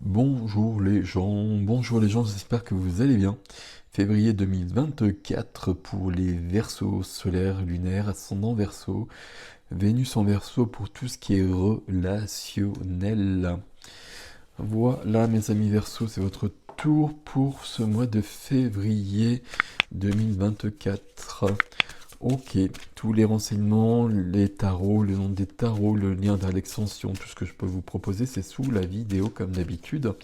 Bonjour les gens, j'espère que vous allez bien. Février 2024 pour les Verseaux solaires, lunaires, ascendant Verseau, Vénus en Verseau pour tout ce qui est relationnel. Voilà mes amis Verseaux, c'est votre tour pour ce mois de février 2024. Ok, tous les renseignements, les tarots, le nom des tarots, le lien vers l'extension, tout ce que je peux vous proposer, c'est sous la vidéo comme d'habitude.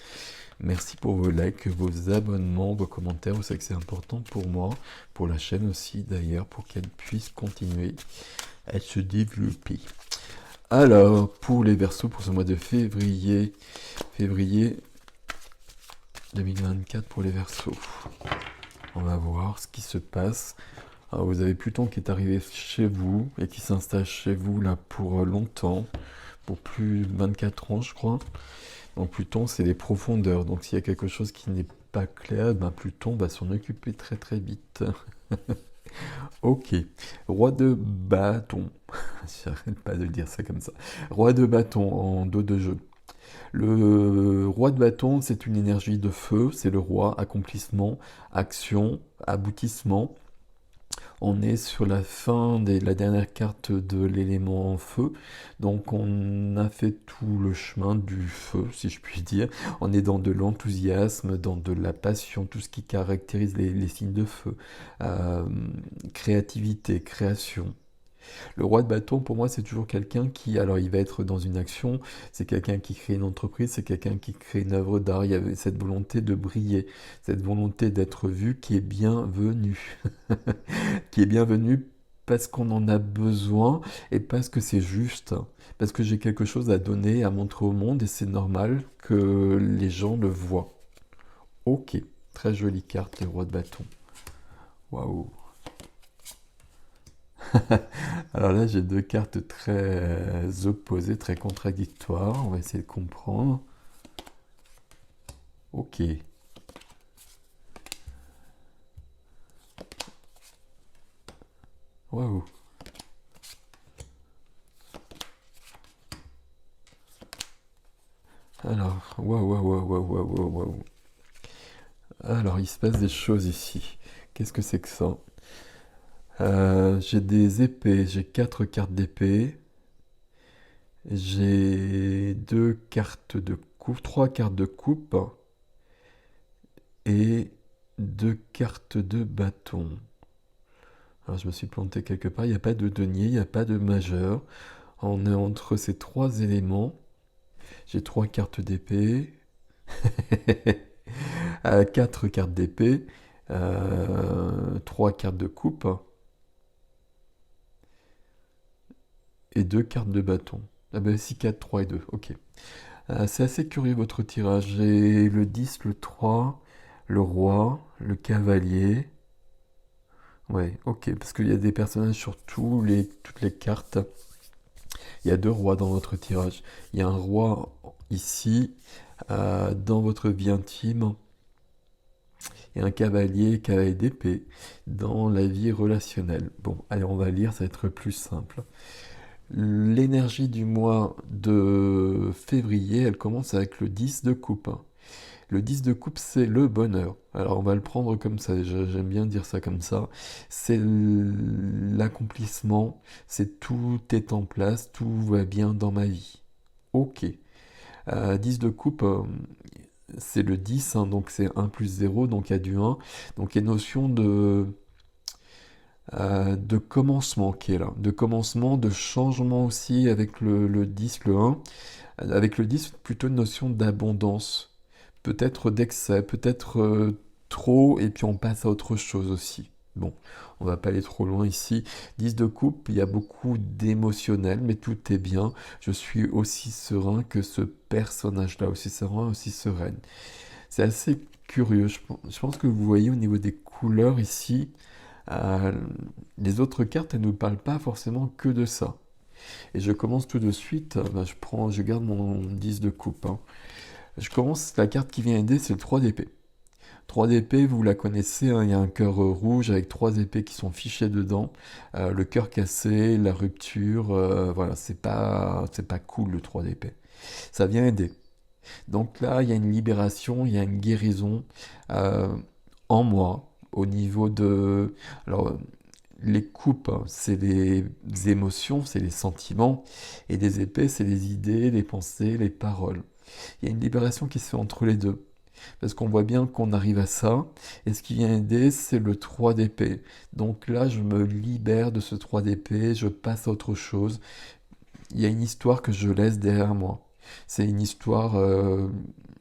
Merci pour vos likes, vos abonnements, vos commentaires, vous savez que c'est important pour moi, pour la chaîne aussi d'ailleurs, pour qu'elle puisse continuer à se développer. Alors, pour les Verseaux, pour ce mois de février 2024 pour les Verseaux, on va voir ce qui se passe. Alors, vous avez Pluton qui est arrivé chez vous et qui s'installe chez vous là pour longtemps, pour plus de 24 ans je crois. Donc Pluton c'est les profondeurs, donc s'il y a quelque chose qui n'est pas clair, ben Pluton va s'en occuper très très vite. Ok, roi de bâton, j'arrête pas de dire ça comme ça. Roi de bâton en dos de jeu. Le roi de bâton c'est une énergie de feu, c'est le roi, accomplissement, action, aboutissement. On est sur la fin de la dernière carte de l'élément feu, donc on a fait tout le chemin du feu, si je puis dire. On est dans de l'enthousiasme, dans de la passion, tout ce qui caractérise les signes de feu. Euh, Créativité, création. Le roi de bâton, pour moi, c'est toujours quelqu'un qui, alors il va être dans une action, c'est quelqu'un qui crée une entreprise, c'est quelqu'un qui crée une œuvre d'art, il y avait cette volonté de briller, cette volonté d'être vu qui est bienvenue. Qui est bienvenue parce qu'on en a besoin et parce que c'est juste, parce que j'ai quelque chose à donner, à montrer au monde et c'est normal que les gens le voient. Ok, très jolie carte, les rois de bâton. Waouh. Alors là, j'ai deux cartes très opposées, très contradictoires. On va essayer de comprendre. Ok. Waouh. Alors, waouh, waouh, waouh, waouh, waouh, waouh, waouh. Alors, il se passe des choses ici. Qu'est-ce que c'est que ça? J'ai des épées, j'ai quatre cartes d'épée. J'ai deux cartes de coupe, trois cartes de coupe et deux cartes de bâton. Alors je me suis planté quelque part, il n'y a pas de denier, il n'y a pas de majeur. On est entre ces trois éléments. J'ai trois cartes d'épée, quatre cartes d'épée, trois cartes de coupe et deux cartes de bâton. Ah ben 6, 4, 3 et 2, ok. C'est assez curieux votre tirage. J'ai le 10, le 3, le roi, le cavalier. Ouais, ok, parce qu'il y a des personnages sur toutes les cartes. Il y a deux rois dans votre tirage. Il y a un roi ici, dans votre vie intime, et un cavalier d'épée, dans la vie relationnelle. Bon, allez, on va lire, ça va être plus simple. L'énergie du mois de février, elle commence avec le 10 de coupe. Le 10 de coupe, c'est le bonheur. Alors on va le prendre comme ça, j'aime bien dire ça comme ça. C'est l'accomplissement, c'est tout est en place, tout va bien dans ma vie. Ok. 10 de coupe, c'est le 10, hein, donc c'est 1 plus 0, donc il y a du 1. Donc il y a une notion de commencement qui est là. De commencement, de changement aussi avec le 10, le 1. Avec le 10, plutôt une notion d'abondance, peut-être d'excès, peut-être trop, et puis on passe à autre chose aussi. Bon, on va pas aller trop loin ici. 10 de coupe, il y a beaucoup d'émotionnel, mais tout est bien. Je suis aussi serein que ce personnage-là, aussi serein, aussi sereine. C'est assez curieux. Je pense que vous voyez au niveau des couleurs ici, euh, les autres cartes, elles ne parlent pas forcément que de ça. Et je commence tout de suite, je garde mon 10 de coupe, hein. Je commence, la carte qui vient aider, c'est le 3 d'épée. 3 d'épée, vous la connaissez, hein, il y a un cœur rouge avec trois épées qui sont fichées dedans. Le cœur cassé, la rupture, voilà, c'est pas cool le 3 d'épée. Ça vient aider. Donc là, il y a une libération, il y a une guérison euh, en moi au niveau de... Alors, les coupes, hein, c'est les émotions, c'est les sentiments, et les épées, c'est les idées, les pensées, les paroles. Il y a une libération qui se fait entre les deux. Parce qu'on voit bien qu'on arrive à ça. Et ce qui vient aider, c'est le 3 d'épée. Donc là, je me libère de ce 3 d'épée, je passe à autre chose. Il y a une histoire que je laisse derrière moi. C'est une histoire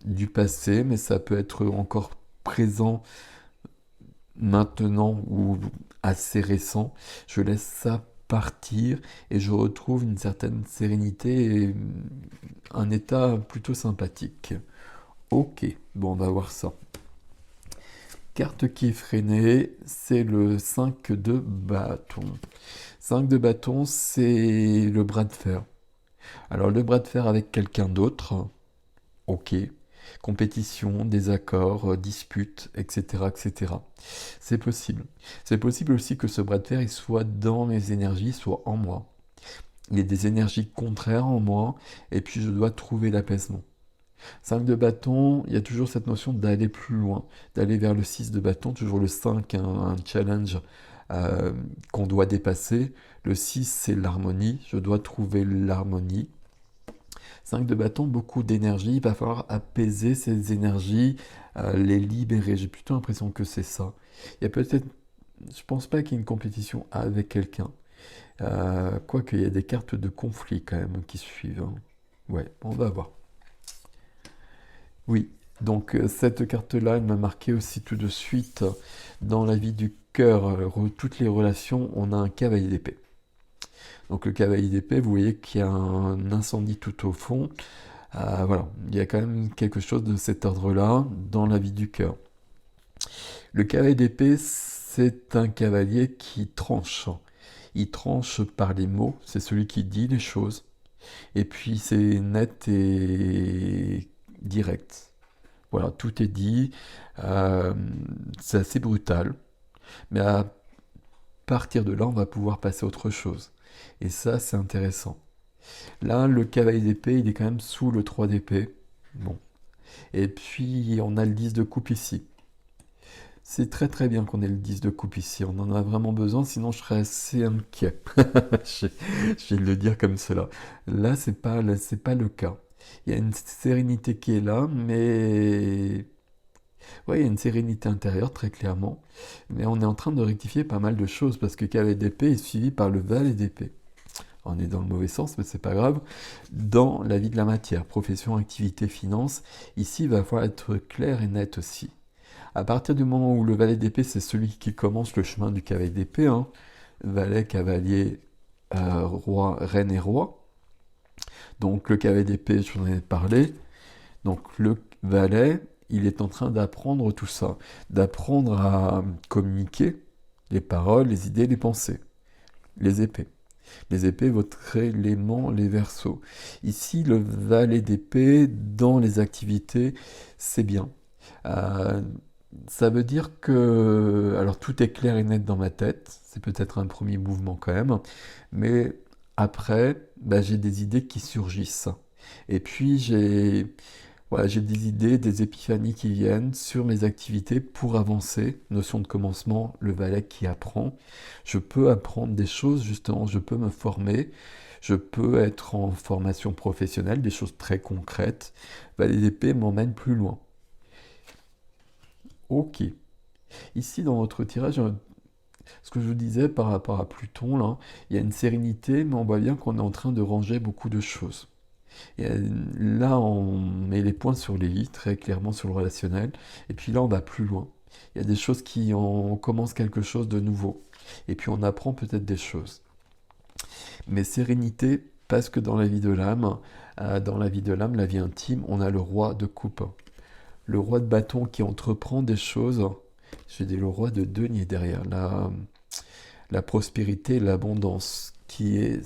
du passé, mais ça peut être encore présent maintenant ou assez récent. Je laisse ça partir et je retrouve une certaine sérénité et un état plutôt sympathique. Ok, bon, on va voir ça. Carte qui est freinée, c'est le 5 de bâton. 5 de bâton, c'est le bras de fer. Alors le bras de fer avec quelqu'un d'autre, ok. Compétition, désaccord, dispute, etc., etc. C'est possible. C'est possible aussi que ce bras de fer il soit dans mes énergies, soit en moi. Il y a des énergies contraires en moi, et puis je dois trouver l'apaisement. 5 de bâton, il y a toujours cette notion d'aller plus loin, d'aller vers le 6 de bâton, toujours le 5, un challenge euh, qu'on doit dépasser. Le 6, c'est l'harmonie, je dois trouver l'harmonie. 5 de bâton, beaucoup d'énergie, il va falloir apaiser ces énergies, les libérer. J'ai plutôt l'impression que c'est ça. Il y a peut-être, je pense pas qu'il y ait une compétition avec quelqu'un. Quoique, il y a des cartes de conflit quand même qui suivent, hein. Ouais, on va voir. Oui, donc cette carte-là, elle m'a marqué aussi tout de suite dans la vie du cœur, toutes les relations, on a un cavalier d'épée. Donc le cavalier d'épée, vous voyez qu'il y a un incendie tout au fond. Voilà, il y a quand même quelque chose de cet ordre-là dans la vie du cœur. Le cavalier d'épée, c'est un cavalier qui tranche. Il tranche par les mots, c'est celui qui dit les choses. Et puis c'est net et direct. Voilà, tout est dit. Euh, c'est assez brutal. Mais à partir de là, on va pouvoir passer à autre chose. Et ça, c'est intéressant. Là, le cavalier d'épée, il est quand même sous le 3 d'épée. Bon. Et puis, on a le 10 de coupe ici. C'est très très bien qu'on ait le 10 de coupe ici. On en a vraiment besoin, sinon je serais assez inquiet. Je je vais le dire comme cela. Là, c'est pas le cas. Il y a une sérénité qui est là, mais ouais, il y a une sérénité intérieure, très clairement. Mais on est en train de rectifier pas mal de choses parce que cavalier d'épée est suivi par le valet d'épée. On est dans le mauvais sens, mais c'est pas grave. Dans la vie de la matière, profession, activité, finance, ici il va falloir être clair et net aussi. À partir du moment où le valet d'épée, c'est celui qui commence le chemin du cavalier d'épée, hein. Valet, cavalier, roi, reine et roi. Donc le cavalier d'épée, je vous en ai parlé. Donc le valet, il est en train d'apprendre tout ça, d'apprendre à communiquer les paroles, les idées, les pensées, les épées. Les épées, votre élément, les versos. Ici, le valet d'épée, dans les activités, c'est bien. Euh, Ça veut dire que... Alors tout est clair et net dans ma tête, c'est peut-être un premier mouvement quand même, mais après, bah, j'ai des idées qui surgissent. Et puis j'ai des idées, des épiphanies qui viennent sur mes activités pour avancer. Notion de commencement, le valet qui apprend. Je peux apprendre des choses, justement, je peux me former. Je peux être en formation professionnelle, des choses très concrètes. Valet d'épée m'emmène plus loin. Ok. Ici, dans votre tirage, ce que je vous disais par rapport à Pluton, là, il y a une sérénité, mais on voit bien qu'on est en train de ranger beaucoup de choses. Et là, on met les points sur les i, très clairement sur le relationnel. Et puis là, on va plus loin. Il y a des choses qui... On commence quelque chose de nouveau. Et puis on apprend peut-être des choses. Mais sérénité, parce que dans la vie de l'âme, la vie intime, on a le roi de coupe. Le roi de bâton qui entreprend des choses. J'ai dit le roi de denier derrière. La prospérité, l'abondance, qui est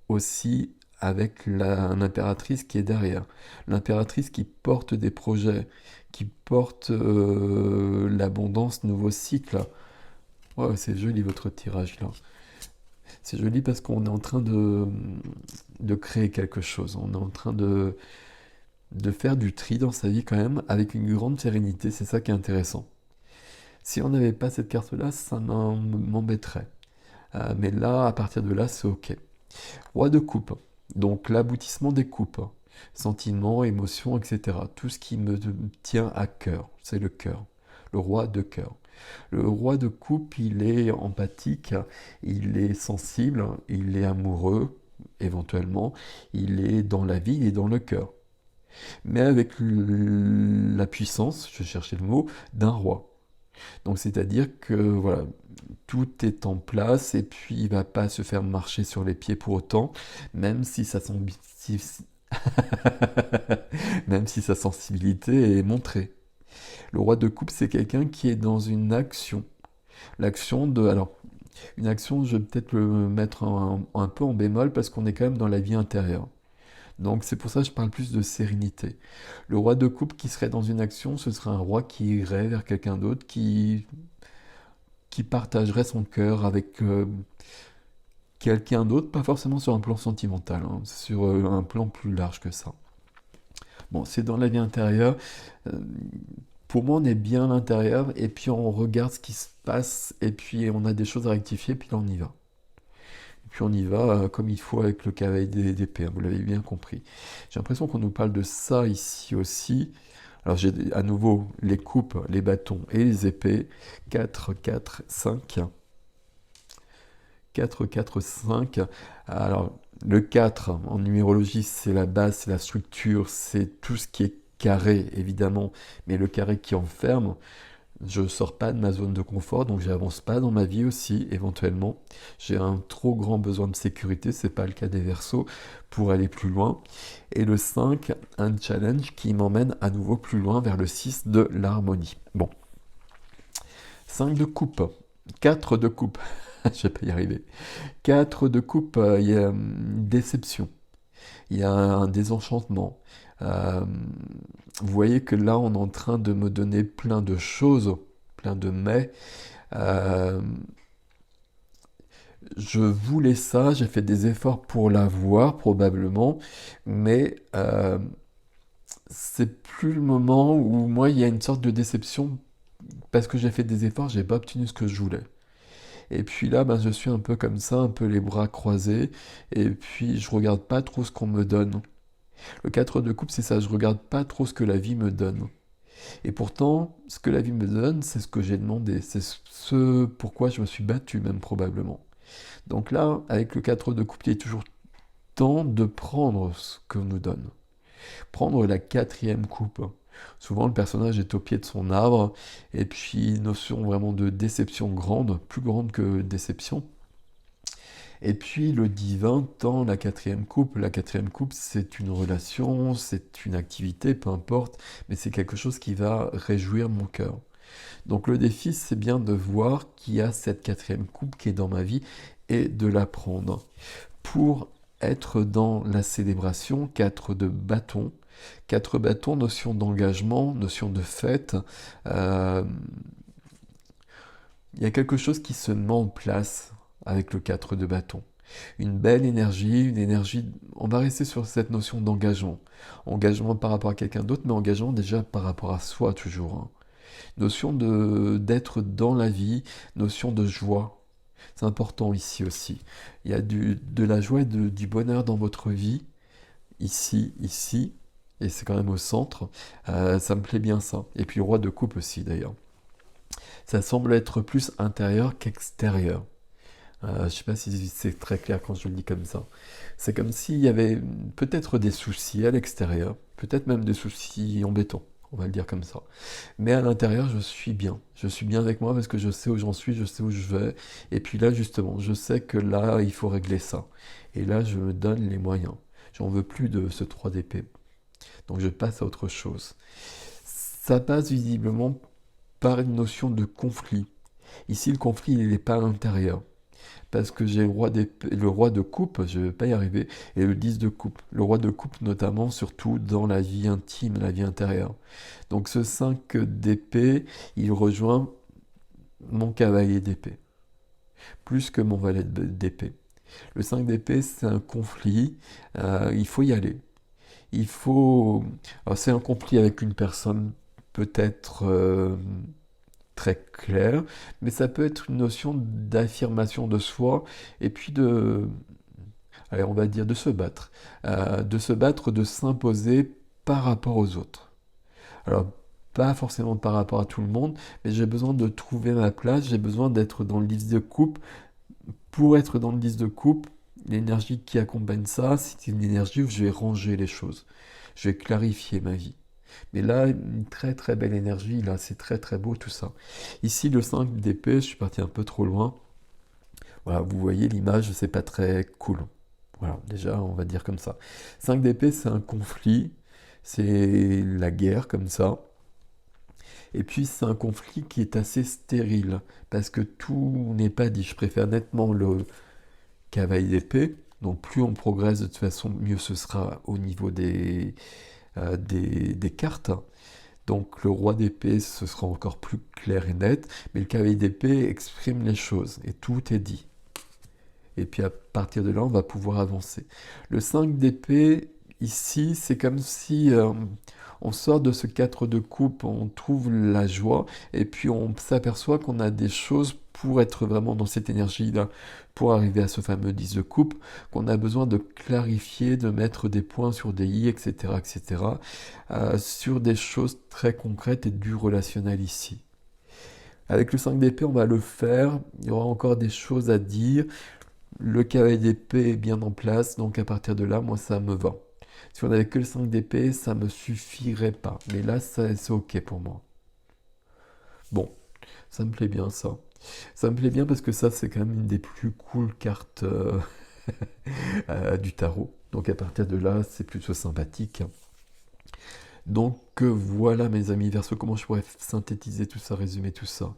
aussi avec l'impératrice qui est derrière. L'impératrice qui porte des projets, qui porte l'abondance, nouveau cycle. Ouais, c'est joli votre tirage là. C'est joli parce qu'on est en train de créer quelque chose. On est en train de faire du tri dans sa vie quand même avec une grande sérénité, c'est ça qui est intéressant. Si on n'avait pas cette carte-là, ça m'embêterait. Mais là, à partir de là, c'est ok. Roi de coupe, donc l'aboutissement des coupes, sentiments, émotions, etc. Tout ce qui me tient à cœur, c'est le cœur, le roi de cœur. Le roi de coupe, il est empathique, il est sensible, il est amoureux, éventuellement, il est dans la vie, il est dans le cœur. Mais avec la puissance, je cherchais le mot, d'un roi. Donc c'est-à-dire que voilà, tout est en place et puis il va pas se faire marcher sur les pieds pour autant, même si même si sa sensibilité est montrée. Le roi de coupe, c'est quelqu'un qui est dans une action. L'action de... Alors, une action, je vais peut-être le mettre un peu en bémol parce qu'on est quand même dans la vie intérieure. Donc c'est pour ça que je parle plus de sérénité. Le roi de coupe qui serait dans une action, ce serait un roi qui irait vers quelqu'un d'autre, qui partagerait son cœur avec quelqu'un d'autre, pas forcément sur un plan sentimental, hein, sur un plan plus large que ça. Bon, c'est dans la vie intérieure. Euh, pour moi, on est bien à l'intérieur, et puis on regarde ce qui se passe, et puis on a des choses à rectifier, puis là on y va. Et puis on y va comme il faut avec le cavalier d'épée, hein, vous l'avez bien compris. J'ai l'impression qu'on nous parle de ça ici aussi. Alors j'ai à nouveau les coupes, les bâtons et les épées. 4, 4, 5. 4, 4, 5. Alors, le 4, en numérologie, c'est la base, c'est la structure, c'est tout ce qui est carré, évidemment, mais le carré qui enferme. Je sors pas de ma zone de confort, donc j'avance pas dans ma vie aussi, éventuellement. J'ai un trop grand besoin de sécurité, c'est pas le cas des Verseaux, pour aller plus loin. Et le 5, un challenge qui m'emmène à nouveau plus loin vers le 6 de l'harmonie. Bon, 5 de coupe, 4 de coupe, je vais pas y arriver. 4 de coupe, il y a une déception, il y a un désenchantement. Euh, vous voyez que là, on est en train de me donner plein de choses, plein de mais. Euh, je voulais ça, j'ai fait des efforts pour l'avoir probablement, mais c'est plus le moment où moi, il y a une sorte de déception parce que j'ai fait des efforts, j'ai pas obtenu ce que je voulais. Et puis là, ben, je suis un peu comme ça, un peu les bras croisés, et puis je regarde pas trop ce qu'on me donne. Le 4 de coupe, c'est ça, je regarde pas trop ce que la vie me donne. Et pourtant, ce que la vie me donne, c'est ce que j'ai demandé, c'est ce pourquoi je me suis battu même probablement. Donc là, avec le 4 de coupe, il est toujours temps de prendre ce que nous donne. Prendre la quatrième coupe. Souvent, le personnage est au pied de son arbre, et puis notion vraiment de déception grande, plus grande que déception. Et puis le divin tend la quatrième coupe. La quatrième coupe, c'est une relation, c'est une activité, peu importe, mais c'est quelque chose qui va réjouir mon cœur. Donc le défi, c'est bien de voir qu'il y a cette quatrième coupe qui est dans ma vie et de la prendre. Pour être dans la célébration, 4 de bâton. 4 bâtons, notion d'engagement, notion de fête. Euh, il y a quelque chose qui se met en place avec le 4 de bâton. Une belle énergie, une énergie... On va rester sur cette notion d'engagement. Engagement par rapport à quelqu'un d'autre, mais engagement déjà par rapport à soi toujours, hein. Notion d'être dans la vie, notion de joie. C'est important ici aussi. Il y a de la joie et du bonheur dans votre vie, ici, et c'est quand même au centre. Ça me plaît bien ça. Et puis le roi de coupe aussi d'ailleurs. Ça semble être plus intérieur qu'extérieur. Je ne sais pas si c'est très clair quand je le dis comme ça. C'est comme s'il y avait peut-être des soucis à l'extérieur, peut-être même des soucis embêtants, on va le dire comme ça. Mais à l'intérieur, je suis bien. Je suis bien avec moi parce que je sais où j'en suis, je sais où je vais. Et puis là, justement, je sais que là, il faut régler ça. Et là, je me donne les moyens. J'en veux plus de ce 3 d'épée. Donc je passe à autre chose. Ça passe visiblement par une notion de conflit. Ici, le conflit, il n'est pas à l'intérieur. Parce que j'ai le roi de coupe, je ne vais pas y arriver, et le 10 de coupe. Le roi de coupe, notamment, surtout dans la vie intime, la vie intérieure. Donc ce 5 d'épée, il rejoint mon cavalier d'épée, plus que mon valet d'épée. Le 5 d'épée, c'est un conflit, il faut y aller. il faut... Alors, c'est un conflit avec une personne peut-être très claire, mais ça peut être une notion d'affirmation de soi et puis allez, on va dire de se battre, de s'imposer par rapport aux autres. Alors, pas forcément par rapport à tout le monde, mais j'ai besoin de trouver ma place, j'ai besoin d'être dans le liste de coupe. Pour être dans le liste de coupe, l'énergie qui accompagne ça, c'est une énergie où je vais ranger les choses. Je vais clarifier ma vie. Mais là, une très très belle énergie, là, c'est très très beau tout ça. Ici, le 5 d'épée, je suis parti un peu trop loin. Voilà, vous voyez l'image, c'est pas très cool. Voilà, déjà, on va dire comme ça. 5 d'épée, c'est un conflit, c'est la guerre comme ça. Et puis, c'est un conflit qui est assez stérile, parce que tout n'est pas dit. Je préfère nettement le cavalier d'épée. Donc, plus on progresse de toute façon, mieux ce sera au niveau des cartes. Donc le roi d'épée, ce sera encore plus clair et net, mais le cavalier d'épée exprime les choses, et tout est dit. Et puis à partir de là, on va pouvoir avancer. Le 5 d'épée, ici, c'est comme si on sort de ce 4 de coupe, on trouve la joie, et puis on s'aperçoit qu'on a des choses pour être vraiment dans cette énergie-là, pour arriver à ce fameux 10 de coupe, qu'on a besoin de clarifier, de mettre des points sur des i, etc., etc., sur des choses très concrètes et du relationnel ici. Avec le 5 d'épée, on va le faire, il y aura encore des choses à dire, le cavalier d'épée est bien en place, donc à partir de là, moi, ça me va. Si on n'avait que le 5 d'épée, ça me suffirait pas. Mais là, c'est ok pour moi. Bon, ça me plaît bien, ça. Ça me plaît bien parce que ça, c'est quand même une des plus cool cartes du tarot. Donc à partir de là, c'est plutôt sympathique. Donc voilà, mes amis Verseau, comment je pourrais synthétiser tout ça, résumer tout ça.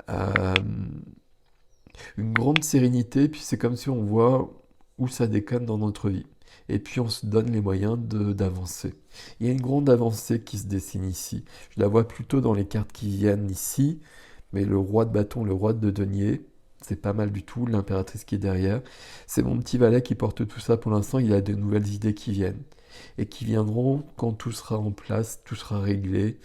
Euh, une grande sérénité, puis c'est comme si on voit où ça déconne dans notre vie. Et puis on se donne les moyens d'avancer. Il y a une grande avancée qui se dessine ici. Je la vois plutôt dans les cartes qui viennent ici, mais le roi de bâton, le roi de denier, c'est pas mal du tout, l'impératrice qui est derrière. C'est mon petit valet qui porte tout ça pour l'instant, il a de nouvelles idées qui viennent. Et qui viendront quand tout sera en place, tout sera réglé,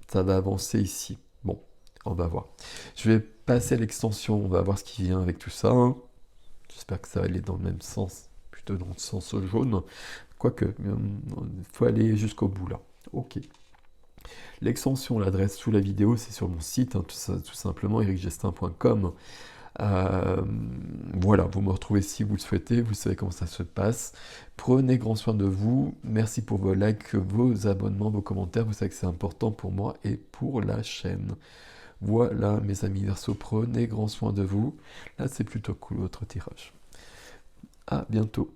ça va avancer ici. Bon, on va voir. Je vais passer à l'extension, on va voir ce qui vient avec tout ça, hein. J'espère que ça va aller dans le même sens, plutôt dans le sens jaune. Quoique, il faut aller jusqu'au bout là. Ok. L'extension, l'adresse sous la vidéo, c'est sur mon site, hein, tout simplement, ericgestin.com. Voilà, vous me retrouvez si vous le souhaitez, vous savez comment ça se passe. Prenez grand soin de vous. Merci pour vos likes, vos abonnements, vos commentaires. Vous savez que c'est important pour moi et pour la chaîne. Voilà, mes amis Verseau, prenez grand soin de vous. Là, c'est plutôt cool votre tirage. À bientôt.